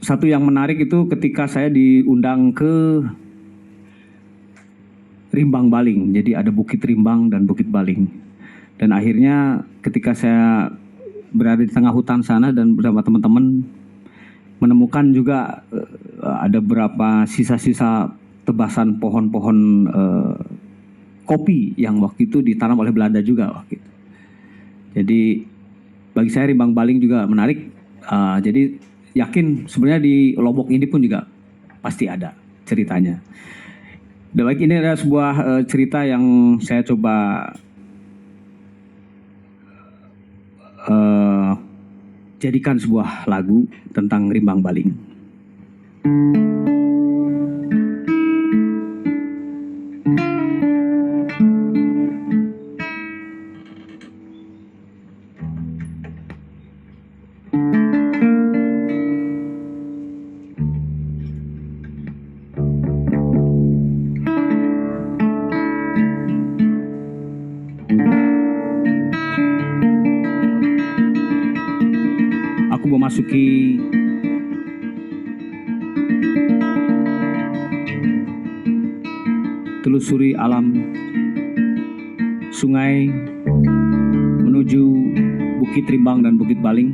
satu yang menarik itu ketika saya diundang ke Rimbang Baling. Jadi ada Bukit Rimbang dan Bukit Baling. Dan akhirnya ketika saya berada di tengah hutan sana dan bersama teman-teman menemukan juga ada beberapa sisa-sisa tebasan pohon-pohon kopi yang waktu itu ditanam oleh Belanda juga waktu itu. Jadi bagi saya Rimbang Baling juga menarik. Jadi yakin sebenarnya di Lombok ini pun juga pasti ada ceritanya. Dan baik, ini adalah sebuah cerita yang saya coba jadikan sebuah lagu tentang Rimbang Baling. Aku memasuki telusuri alam sungai menuju Bukit Rimbang dan Bukit Baling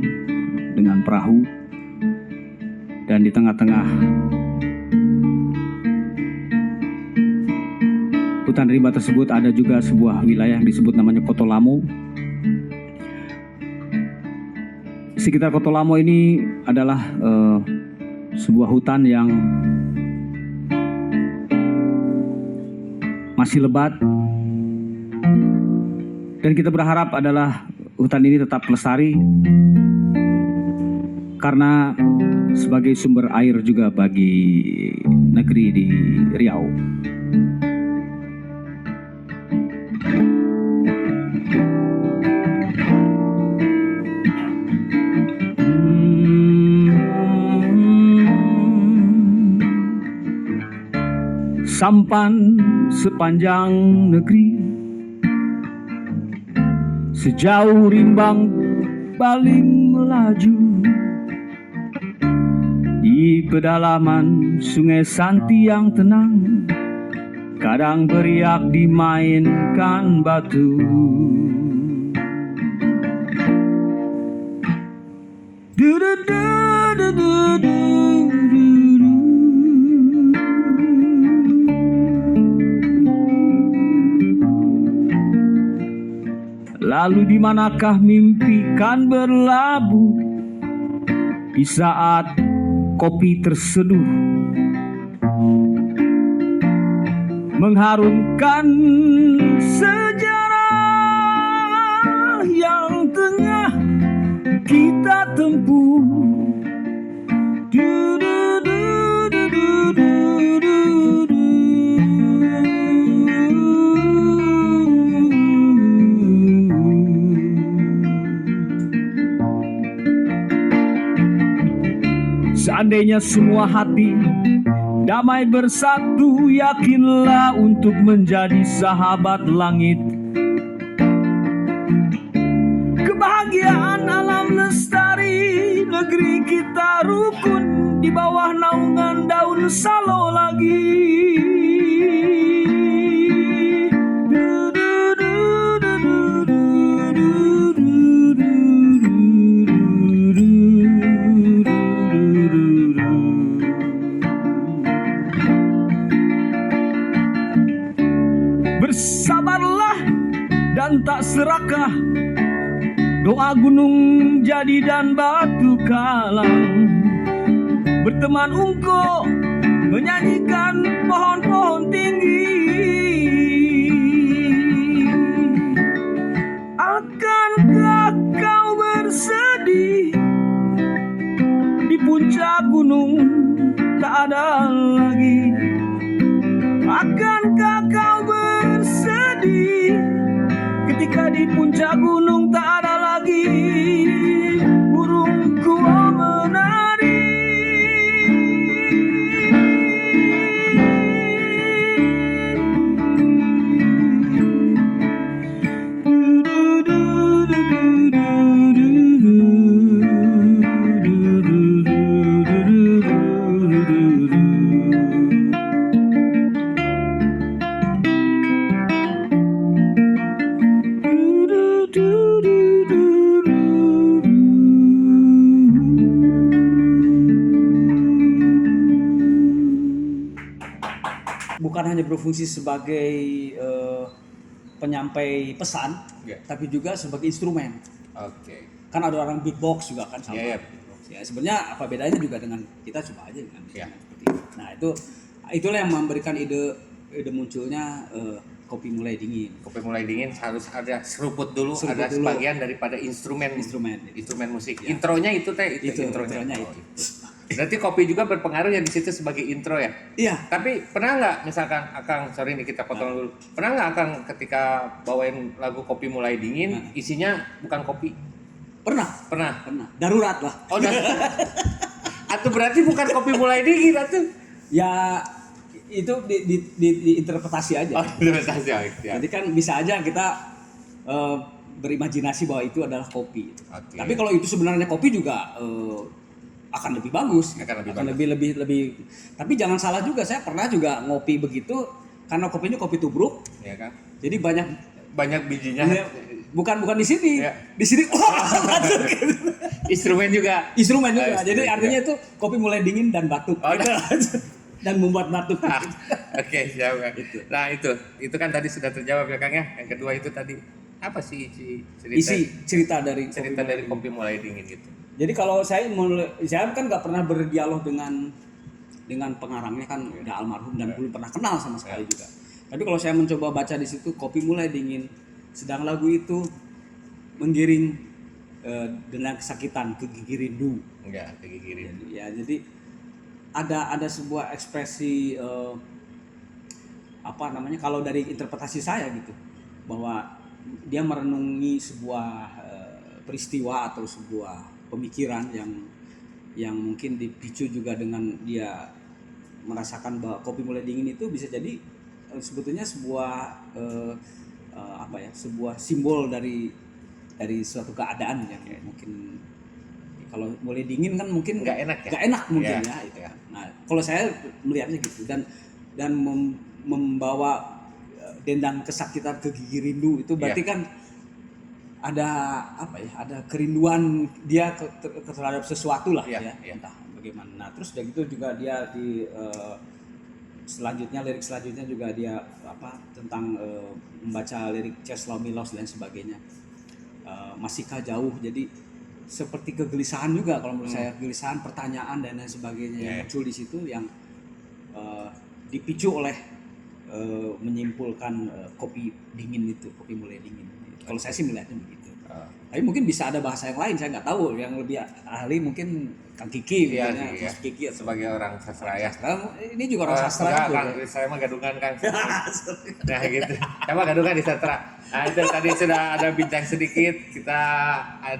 dengan perahu, dan di tengah-tengah hutan rimba tersebut ada juga sebuah wilayah yang disebut namanya Kotolamo. Sekitar Kotolamo ini adalah sebuah hutan yang masih lebat, dan kita berharap adalah hutan ini tetap lestari karena sebagai sumber air juga bagi negeri di Riau. Sampan sepanjang negeri, sejauh Rimbang Baling melaju, di pedalaman Sungai Santi yang tenang, kadang beriak dimainkan batu. Lalu di manakah mimpi kan berlabuh di saat kopi terseduh, mengharumkan sejarah yang tengah kita tempuh. Seandainya semua hati damai bersatu, yakinlah untuk menjadi sahabat langit. Kebahagiaan alam lestari, negeri kita rukun di bawah naungan daun salo lagi. Bersabarlah dan tak serakah, doa gunung jadi dan batu kalang, berteman ungko menyanyikan pohon-pohon tinggi. Akankah kau bersedih, di puncak gunung tak ada lagi? Akankah kau bersedih ketika di puncak gunung tak ada lagi burung gua menari? bukan hanya berfungsi sebagai penyampai pesan, tapi juga sebagai instrumen. Oke. Kan ada orang beatbox juga kan sama. Iya. Ya sebenarnya apa bedanya juga dengan kita coba aja dengan seperti itu. Nah itulah yang memberikan ide munculnya kopi mulai dingin. Kopi mulai dingin harus ada seruput dulu, ada sebagian daripada instrumen musik. Ya. Intronya itu intronya. Itu. Berarti kopi juga berpengaruh ya di situ sebagai intro ya. Iya. Tapi pernah nggak misalkan Akang, sorry nih kita potong dulu. Pernah nggak Akang ketika bawain lagu kopi mulai dingin isinya bukan kopi? Pernah. Darurat lah. Oh, atau berarti bukan kopi mulai dingin atau? Ya itu di interpretasi aja. Oh, interpretasi aja. Ya. Jadi kan bisa aja kita berimajinasi bahwa itu adalah kopi. Okay. Tapi kalau itu sebenarnya kopi juga akan lebih bagus. Akan lebih. Tapi jangan salah juga, saya pernah juga ngopi begitu karena kopinya kopi tubruk. Iya kan? Jadi banyak bijinya. Ya, bukan di sini. Ya. Di sini Instrumen juga. Jadi artinya itu kopi mulai dingin dan batuk. Oh, dan membuat batuk. Oke, siap. Nah, itu kan tadi sudah terjawab ya Kang ya. Yang kedua itu tadi apa sih cerita dari kopi mulai dingin gitu. Jadi kalau saya kan nggak pernah berdialog dengan pengarangnya kan udah almarhum dan belum pernah kenal sama sekali juga. Tapi kalau saya mencoba baca di situ kopi mulai dingin, sedang lagu itu menggiring dengan kesakitan ke gigi rindu. Enggak, ke gigi rindu. Ya, jadi ada sebuah ekspresi kalau dari interpretasi saya gitu, bahwa dia merenungi sebuah peristiwa atau sebuah pemikiran yang mungkin dipicu juga dengan dia merasakan bahwa kopi mulai dingin itu bisa jadi sebetulnya sebuah sebuah simbol dari suatu keadaan yang mungkin kalau mulai dingin kan mungkin nggak enak mungkin ya itu. Nah kalau saya melihatnya gitu dan membawa dendang kesakitan ke gigi rindu itu berarti kan ada kerinduan dia terhadap sesuatu lah entah bagaimana. Nah terus dari itu juga dia di lirik selanjutnya juga dia tentang membaca lirik Czesław Miłosz dan sebagainya. Masihkah jauh, jadi seperti kegelisahan juga kalau menurut saya, kegelisahan, pertanyaan dan lain sebagainya yang muncul di situ yang dipicu oleh menyimpulkan kopi dingin itu, kopi mulai dingin. Kalau saya sih melihatnya begitu. Tapi mungkin bisa ada bahasa yang lain, saya nggak tahu. Yang lebih ahli mungkin Kang Kiki, Mas Kiki sebagai orang sastra ya. Ini juga orang sastra juga. Saya mah gadungan Kang. Nah gitu. Saya mah gadungan di sastra. Nah itu tadi sudah ada bincang sedikit. Kita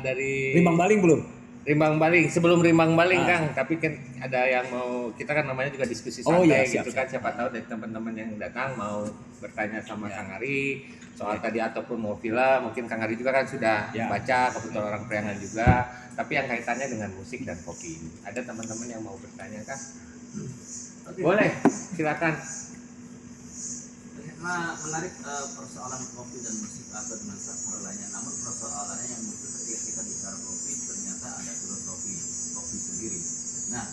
dari Rimbang Baling belum? Rimbang Baling, sebelum Rimbang Baling Kang, tapi kan ada yang mau, kita kan namanya juga diskusi santai gitu kan, siapa tahu dari teman-teman yang datang mau bertanya sama Kang Ari soal tadi ataupun mau film, mungkin Kang Ari juga kan sudah baca, kebetulan orang Priangan juga, tapi yang kaitannya dengan musik dan kopi ini. Ada teman-teman yang mau bertanya Kang? Boleh, silakan. Menarik persoalan kopi dan musik atau dengan sastra lainnya, namun persoalannya yang muncul ketika kita bicara kopi ternyata ada filosofi kopi sendiri. Nah,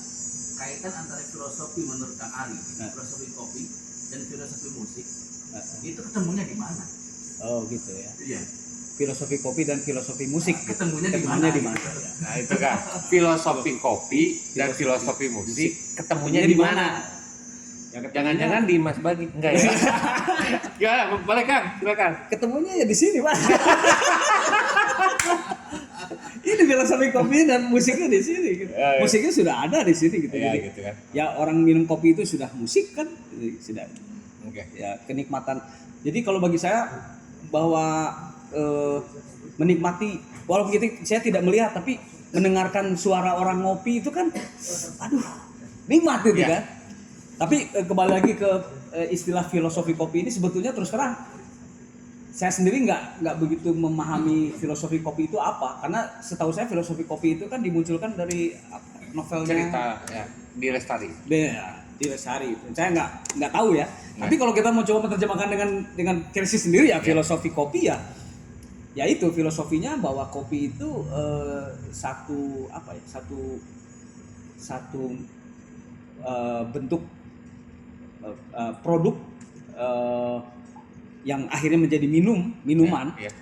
kaitan antara filosofi menurut Kang Ari, filosofi kopi dan filosofi musik itu ketemunya di mana? Oh gitu ya. Iya. Filosofi kopi dan filosofi musik ketemunya di mana? Nah itu kan filosofi kopi dan filosofi musik ketemunya di mana? Jangan-jangan di Mas Bagi enggak ya? Ya, boleh Kang, silakan. Ketemunya ya di sini, Pak. Ini filosofi kopi dan musiknya di sini gitu. Musiknya sudah ada di sini gitu. Ya, jadi gitu kan. Ya orang minum kopi itu sudah musik kan, sudah. Oke. Ya kenikmatan. Jadi kalau bagi saya bahwa menikmati, walaupun saya tidak melihat tapi mendengarkan suara orang ngopi itu kan nikmat gitu kan. Tapi kembali lagi ke istilah filosofi kopi ini, sebetulnya terus terang saya sendiri nggak begitu memahami filosofi kopi itu apa, karena setahu saya filosofi kopi itu kan dimunculkan dari novelnya cerita di Lestari. Di Lestari. Saya nggak tahu ya. Tapi kalau kita mau coba menerjemahkan dengan versi sendiri ya filosofi kopi ya itu filosofinya bahwa kopi itu satu bentuk produk yang akhirnya menjadi minuman Iya.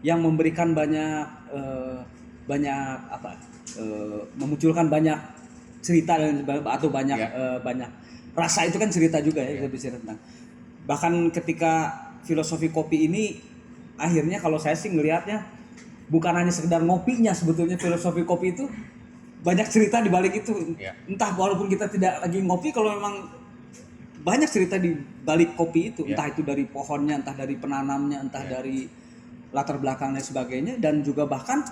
yang memberikan banyak memunculkan banyak cerita atau banyak banyak rasa, itu kan cerita juga ya, kita bicara tentang. Bahkan ketika filosofi kopi ini akhirnya kalau saya sih ngelihatnya bukan hanya sekedar ngopinya, sebetulnya filosofi kopi itu banyak cerita di balik itu. Entah walaupun kita tidak lagi ngopi, kalau memang banyak cerita di balik kopi itu, entah itu dari pohonnya, entah dari penanamnya, entah dari latar belakangnya sebagainya, dan juga bahkan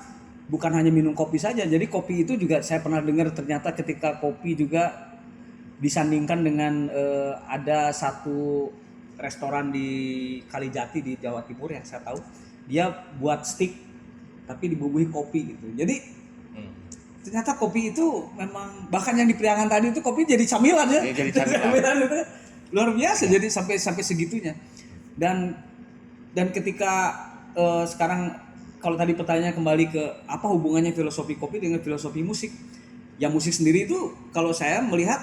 bukan hanya minum kopi saja. Jadi kopi itu juga saya pernah dengar ternyata ketika kopi juga disandingkan dengan ada satu restoran di Kalijati di Jawa Timur yang saya tahu, dia buat steak tapi dibubuhi kopi gitu. Jadi ternyata kopi itu memang, bahkan yang di Priangan tadi itu kopi jadi camilan ya. Jadi camilan. Itu luar biasa, jadi sampai segitunya. Dan ketika sekarang kalau tadi pertanyaan kembali ke apa hubungannya filosofi kopi dengan filosofi musik. Ya musik sendiri itu kalau saya melihat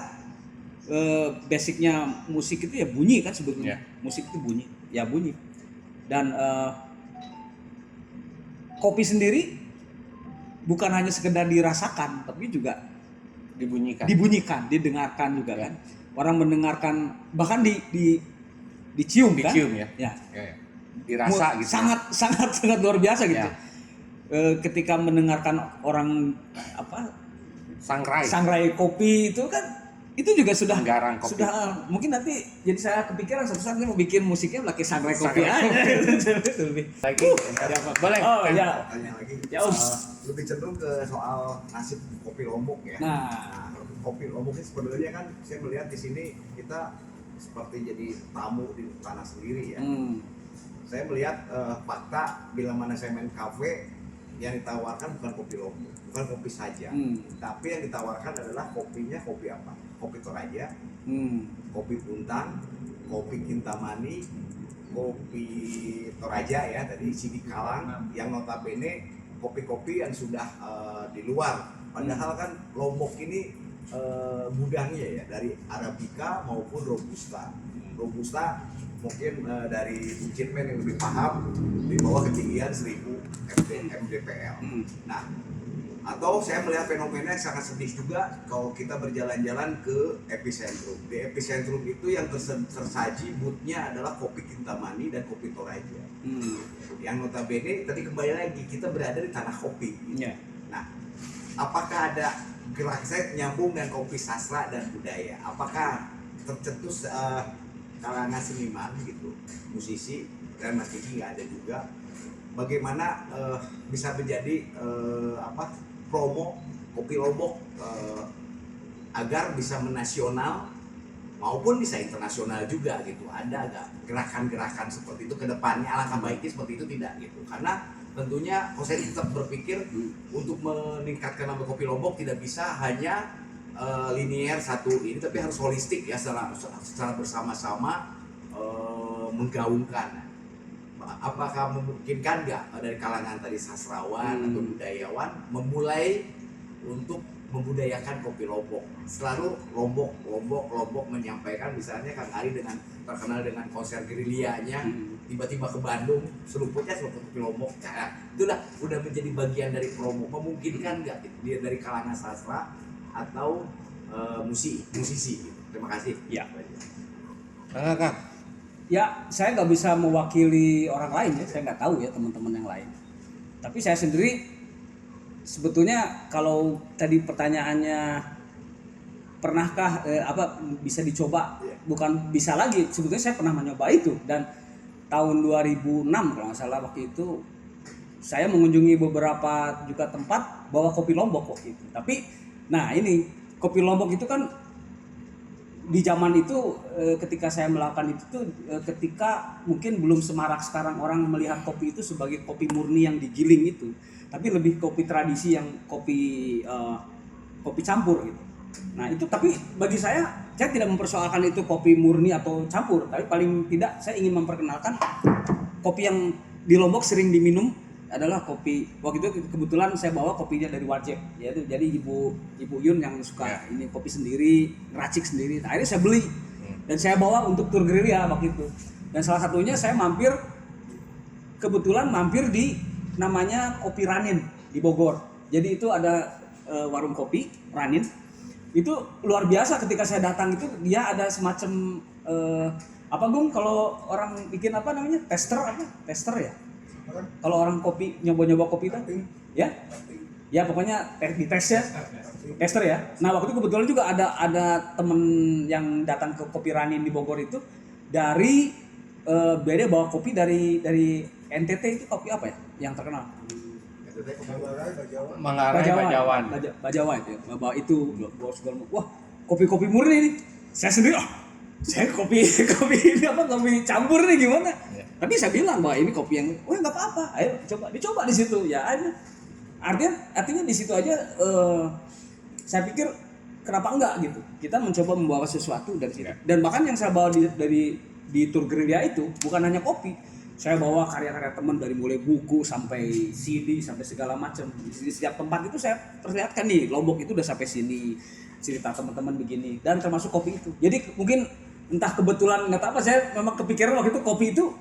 basicnya musik itu ya bunyi kan sebetulnya. Musik itu bunyi, ya bunyi. Dan kopi sendiri bukan hanya sekedar dirasakan, tapi juga dibunyikan, didengarkan juga kan. Orang mendengarkan, bahkan dicium kan? Dicium ya. Ya. Dirasa gitu. Sangat luar biasa gitu. Ketika mendengarkan orang sangrai kopi itu kan, itu juga sudah Garang kopi. Mungkin nanti jadi saya kepikiran suatu saat mau bikin musiknya pakai sangrai kopi aja. Lagi boleh. Oh ya. Tanya lagi. Ya, Om. Lebih cenderung ke soal nasib kopi Lombok ya. Nah, kopi Lombok ini sebenarnya kan saya melihat di sini kita seperti jadi tamu di tanah sendiri ya. Saya melihat fakta bila mana saya main kafe, yang ditawarkan bukan kopi Lombok, bukan kopi saja, tapi yang ditawarkan adalah kopinya kopi apa? Kopi Toraja, kopi Puntang, kopi Kintamani, kopi Toraja ya tadi Sidi Kalang, yang notabene kopi-kopi yang sudah di luar. Padahal kan Lombok ini gudangnya ya dari Arabica maupun Robusta. Robusta mungkin dari Bucitmen yang lebih paham di bawah ketinggian 1000 mdpl. Nah, atau saya melihat fenomena yang sangat sedih juga kalau kita berjalan-jalan ke epicentrum. Di epicentrum itu yang tersaji boothnya adalah kopi Kintamani dan kopi Toraja. Yang notabene tadi kembali lagi kita berada di tanah kopi. Nah, apakah ada gerak, saya nyambung dengan kopi sastra dan budaya? Apakah tercetus kalangan seniman gitu, musisi, dan Mas Kiki nggak ada juga? Bagaimana bisa menjadi promo kopi Lombok agar bisa menasional maupun bisa internasional juga gitu? Ada agak gerakan-gerakan seperti itu ke depannya, alangkah baiknya seperti itu tidak gitu? Karena tentunya saya tetap berpikir untuk meningkatkan nama kopi Lombok tidak bisa hanya linier satu ini, tapi harus holistik ya, secara bersama-sama menggaungkan. Apakah memungkinkan nggak dari kalangan tadi sastrawan atau budayawan memulai untuk membudayakan kopi Lombok? Selalu Lombok menyampaikan, misalnya Kang Ari dengan terkenal dengan konser gerilyanya, tiba-tiba ke Bandung seluputnya kopi Lombok. Nah, itu udah menjadi bagian dari promo. Memungkinkan nggak dia dari kalangan sastra atau musisi? Terima kasih. Ya. Kang. Ya, saya nggak bisa mewakili orang lain ya, saya nggak tahu ya teman-teman yang lain. Tapi saya sendiri sebetulnya kalau tadi pertanyaannya pernahkah bisa dicoba, bukan bisa lagi, sebetulnya saya pernah mencoba itu, dan tahun 2006 kalau nggak salah waktu itu saya mengunjungi beberapa juga tempat bawa kopi Lombok waktu itu. Tapi nah ini kopi Lombok itu kan di zaman itu ketika saya melakukan itu tuh ketika mungkin belum semarak sekarang orang melihat kopi itu sebagai kopi murni yang digiling itu, tapi lebih kopi tradisi yang kopi campur gitu. Nah itu, tapi bagi saya tidak mempersoalkan itu kopi murni atau campur, tapi paling tidak saya ingin memperkenalkan kopi yang di Lombok sering diminum adalah kopi. Waktu itu kebetulan saya bawa kopinya dari Warjep, yaitu jadi ibu Yun yang suka ini kopi sendiri, ngeracik sendiri. Nah, akhirnya saya beli dan saya bawa untuk tur gerilya waktu itu. Dan salah satunya saya kebetulan mampir di namanya Kopi Ranin di Bogor. Jadi itu ada warung kopi Ranin. Itu luar biasa ketika saya datang itu dia ada semacam apa Gung kalau orang bikin apa namanya tester ya. Kalau orang kopi nyoba kopi itu ya pokoknya dites ya. Tester ya. Nah waktu itu kebetulan juga ada temen yang datang ke Kopi Ranin di Bogor itu dari beda bawa kopi dari NTT. Itu kopi apa ya yang terkenal? Manggarai Bajawan. Bajawa itu ya. Bawa itu bawa segala macam. Wah kopi murni nih. Saya sendiri saya kopi ini apa kopi campur nih gimana? Ya. Tapi saya bilang bahwa ini kopi yang nggak apa-apa. Ayo dicoba di situ ya. Artinya di situ aja. Saya pikir kenapa enggak gitu. Kita mencoba membawa sesuatu dari situ. Dan bahkan yang saya bawa di tur gerilya itu bukan hanya kopi. Saya bawa karya-karya teman dari mulai buku sampai CD sampai segala macam. Di setiap tempat itu saya perlihatkan nih Lombok itu udah sampai sini, cerita teman-teman begini dan termasuk kopi itu. Jadi mungkin entah kebetulan nggak tahu apa saya memang kepikiran waktu itu kopi itu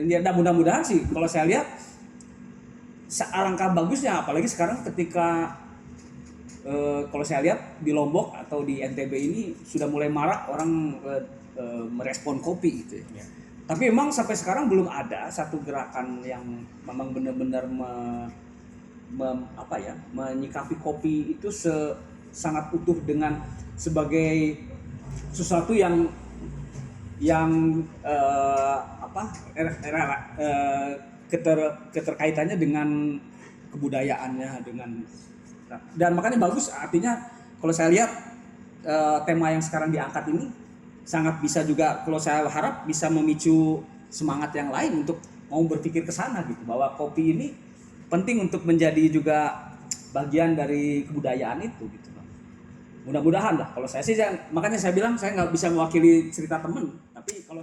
ya mudah-mudahan sih kalau saya lihat alangkah bagusnya apalagi sekarang ketika kalau saya lihat di Lombok atau di NTB ini sudah mulai marak orang merespon kopi gitu ya. Tapi memang sampai sekarang belum ada satu gerakan yang memang benar-benar menyikapi kopi itu sangat utuh dengan sebagai sesuatu yang keterkaitannya dengan kebudayaannya dan makanya bagus artinya kalau saya lihat tema yang sekarang diangkat ini sangat bisa juga kalau saya harap bisa memicu semangat yang lain untuk mau berpikir ke sana gitu bahwa kopi ini penting untuk menjadi juga bagian dari kebudayaan itu gitu. Mudah-mudahan lah kalau saya sih makanya saya bilang saya nggak bisa mewakili cerita temen tapi kalau